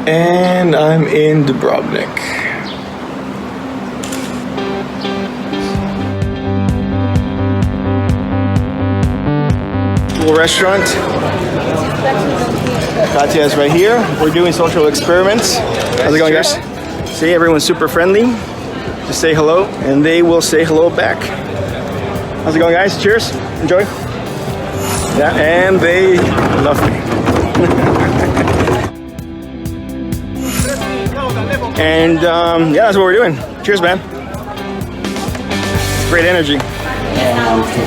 And I'm in Dubrovnik. Cool restaurant. Katya's right here. We're doing social experiments. How's it going, guys? See, everyone's super friendly. Just say hello, and they will say hello back. How's it going, guys? Cheers. Enjoy. Yeah, and they love me. And yeah, that's what we're doing. Cheers, man. Great energy.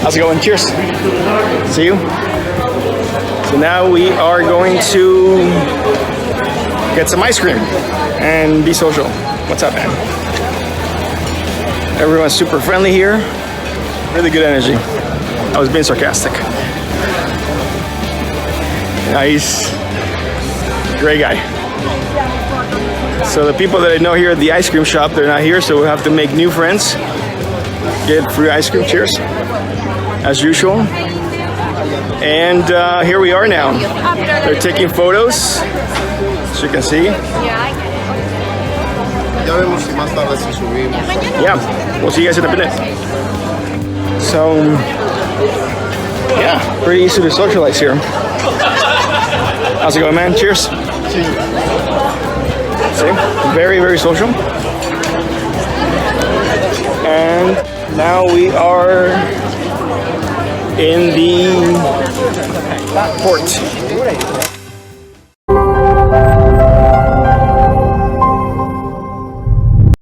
How's it going? Cheers. See you. So now we are going to get some ice cream and be social. What's up, man? Everyone's super friendly here. Really good energy. I was being sarcastic. Nice. Great guy. So the people that I know here at the ice cream shop, they're not here, so we'll have to make new friends. Get free ice cream, cheers. As usual. And here we are now. They're taking photos, as you can see. Yeah, we'll see you guys in a minute. So, yeah, pretty easy to socialize here. How's it going, man? Cheers. See, very, very social. And now we are in the port.